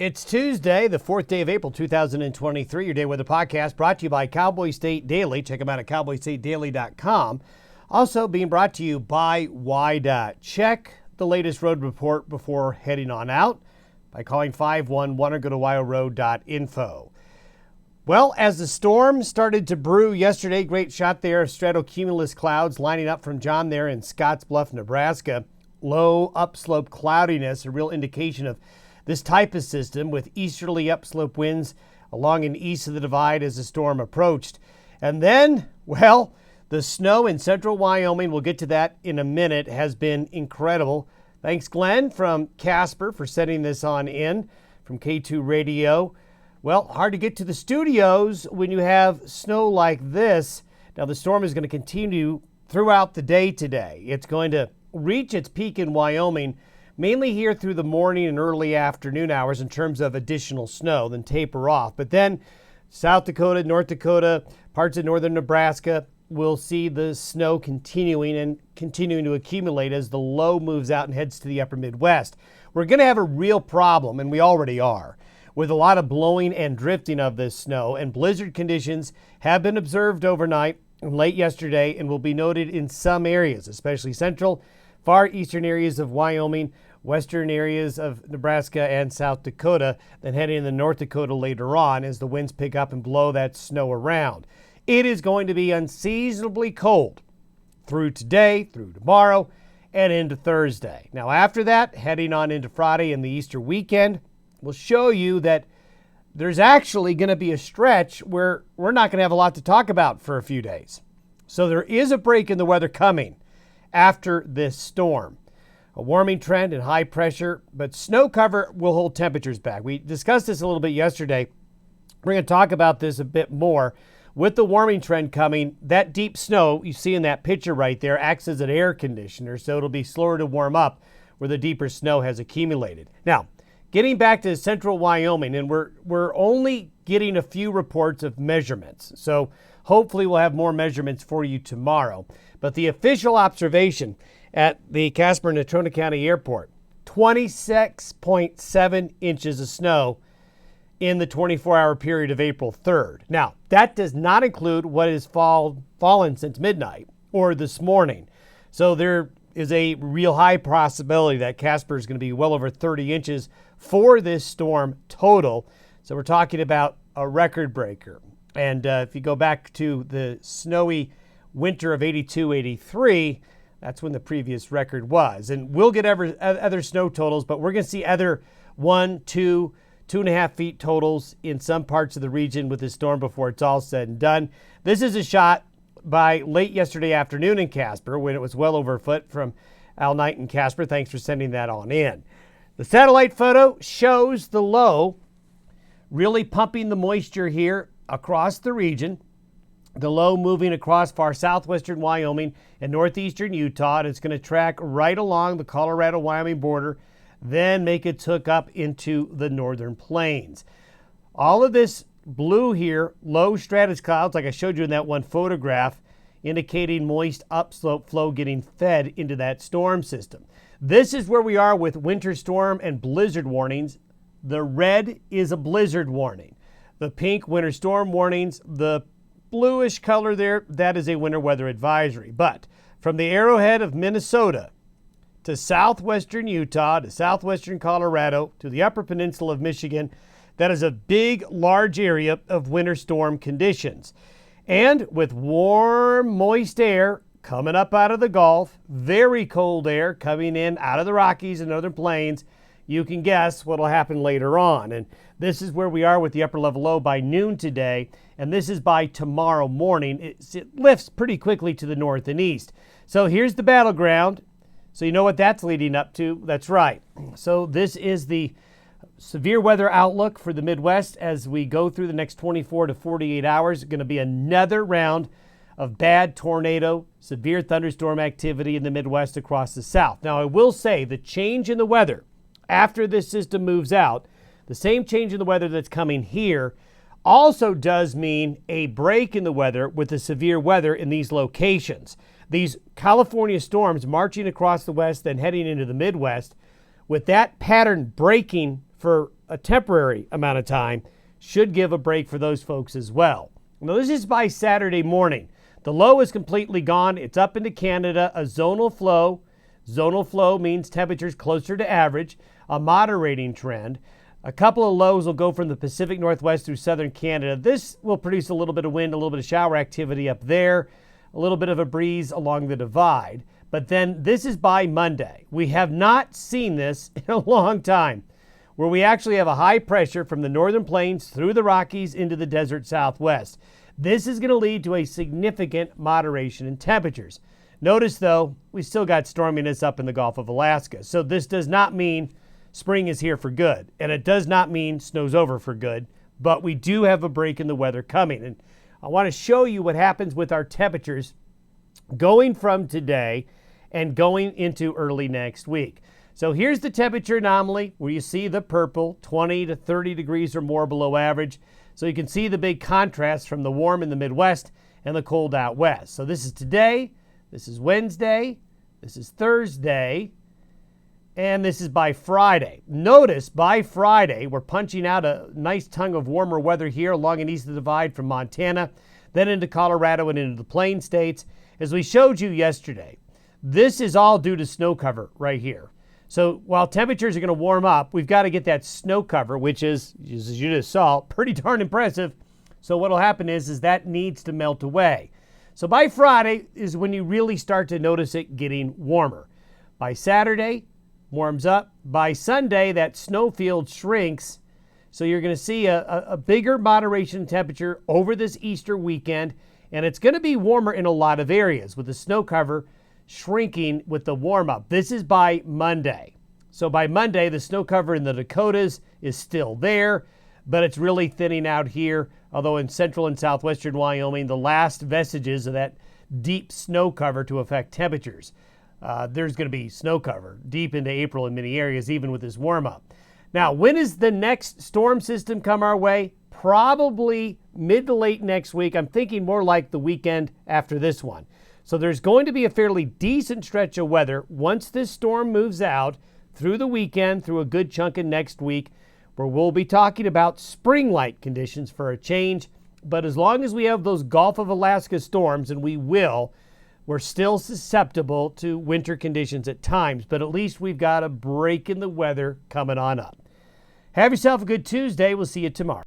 It's Tuesday, the 4th day of April, 2023. Your Day Weather Podcast brought to you by Cowboy State Daily. Check them out at cowboystatedaily.com. Also being brought to you by WYDOT. Check the latest road report before heading on out by calling 511 or go to wyoroad.info. Well, as the storm started to brew yesterday, great shot there of stratocumulus clouds lining up from John there in Scottsbluff, Nebraska. Low upslope cloudiness, a real indication of this type of system with easterly upslope winds along and east of the divide as the storm approached. And then, well, the snow in central Wyoming, we'll get to that in a minute, has been incredible. Thanks, Glenn from Casper, for sending this on in from K2 Radio. Well, hard to get to the studios when you have snow like this. Now, the storm is going to continue throughout the day today. It's going to reach its peak in Wyoming mainly here through the morning and early afternoon hours in terms of additional snow, then taper off. But then South Dakota, North Dakota, parts of northern Nebraska will see the snow continuing to accumulate as the low moves out and heads to the upper Midwest. We're going to have a real problem, and we already are, with a lot of blowing and drifting of this snow, and blizzard conditions have been observed overnight and late yesterday and will be noted in some areas, especially central, far eastern areas of Wyoming, western areas of Nebraska and South Dakota, then heading into North Dakota later on as the winds pick up and blow that snow around. It is going to be unseasonably cold through today, through tomorrow, and into Thursday. Now after that, heading on into Friday and the Easter weekend, we'll show you that there's actually going to be a stretch where we're not going to have a lot to talk about for a few days. So there is a break in the weather coming after this storm. A warming trend and high pressure, but snow cover will hold temperatures back. We discussed this a little bit yesterday. We're going to talk about this a bit more. With the warming trend coming, that deep snow you see in that picture right there acts as an air conditioner, so it'll be slower to warm up where the deeper snow has accumulated. Now, getting back to central Wyoming, and we're only getting a few reports of measurements, so hopefully we'll have more measurements for you tomorrow. But the official observation at the Casper and Natrona County Airport, 26.7 inches of snow in the 24-hour period of April 3rd. Now, that does not include what has fallen since midnight or this morning. So there is a real high possibility that Casper is going to be well over 30 inches for this storm total. So we're talking about a record breaker. And if you go back to the snowy winter of 82-83, that's when the previous record was. And we'll get other snow totals, but we're going to see other 1, 2, 2.5 feet totals in some parts of the region with this storm before it's all said and done. This is a shot by late yesterday afternoon in Casper when it was well over a foot from Al Knight in Casper. Thanks for sending that on in. The satellite photo shows the low really pumping the moisture here across the region. The low moving across far southwestern Wyoming and northeastern Utah, and it's going to track right along the Colorado-Wyoming border, then make its hook up into the northern plains. All of this blue here, low stratus clouds, like I showed you in that one photograph, indicating moist upslope flow getting fed into that storm system. This is where we are with winter storm and blizzard warnings. The red is a blizzard warning. The pink winter storm warnings, the bluish color there, that is a winter weather advisory. But from the arrowhead of Minnesota to southwestern Utah to southwestern Colorado to the upper peninsula of Michigan, that is a big, large area of winter storm conditions. And with warm, moist air coming up out of the Gulf, very cold air coming in out of the Rockies and northern plains, you can guess what will happen later on. And this is where we are with the upper level low by noon today, and this is by tomorrow morning. It lifts pretty quickly to the north and east. So here's the battleground. So you know what that's leading up to. That's right. So this is the severe weather outlook for the Midwest as we go through the next 24 to 48 hours. It's going to be another round of bad tornado, severe thunderstorm activity in the Midwest across the South. Now, I will say the change in the weather after this system moves out, the same change in the weather that's coming here also does mean a break in the weather with the severe weather in these locations. These California storms marching across the West, then heading into the Midwest, with that pattern breaking for a temporary amount of time should give a break for those folks as well. Now, this is by Saturday morning. The low is completely gone. It's up into Canada, a zonal flow. Zonal flow means temperatures closer to average, a moderating trend. A couple of lows will go from the Pacific Northwest through southern Canada. This will produce a little bit of wind, a little bit of shower activity up there, a little bit of a breeze along the divide. But then this is by Monday. We have not seen this in a long time, where we actually have a high pressure from the northern plains through the Rockies into the desert southwest. This is going to lead to a significant moderation in temperatures. Notice, though, we still got storminess up in the Gulf of Alaska. So this does not mean spring is here for good, and it does not mean snow's over for good, but we do have a break in the weather coming. And I want to show you what happens with our temperatures going from today and going into early next week. So here's the temperature anomaly where you see the purple, 20 to 30 degrees or more below average. So you can see the big contrast from the warm in the Midwest and the cold out west. So this is today, this is Wednesday, this is Thursday, and this is by Friday. Notice by Friday, we're punching out a nice tongue of warmer weather here along and east of the divide from Montana, then into Colorado and into the Plain States. As we showed you yesterday, this is all due to snow cover right here. So while temperatures are going to warm up, we've got to get that snow cover, which is, as you just saw, pretty darn impressive. So what will happen is that needs to melt away. So by Friday is when you really start to notice it getting warmer. By Saturday, warms up. By Sunday, that snow field shrinks. So you're going to see a bigger moderation in temperature over this Easter weekend. And it's going to be warmer in a lot of areas with the snow cover shrinking with the warm up. This is by Monday. So by Monday, the snow cover in the Dakotas is still there, but it's really thinning out here. Although in central and southwestern Wyoming, the last vestiges of that deep snow cover to affect temperatures. There's going to be snow cover deep into April in many areas, even with this warm up. Now, when is the next storm system come our way? Probably mid to late next week. I'm thinking more like the weekend after this one. So there's going to be a fairly decent stretch of weather once this storm moves out through the weekend, through a good chunk of next week, where we'll be talking about spring-like conditions for a change. But as long as we have those Gulf of Alaska storms, and we will, we're still susceptible to winter conditions at times. But at least we've got a break in the weather coming on up. Have yourself a good Tuesday. We'll see you tomorrow.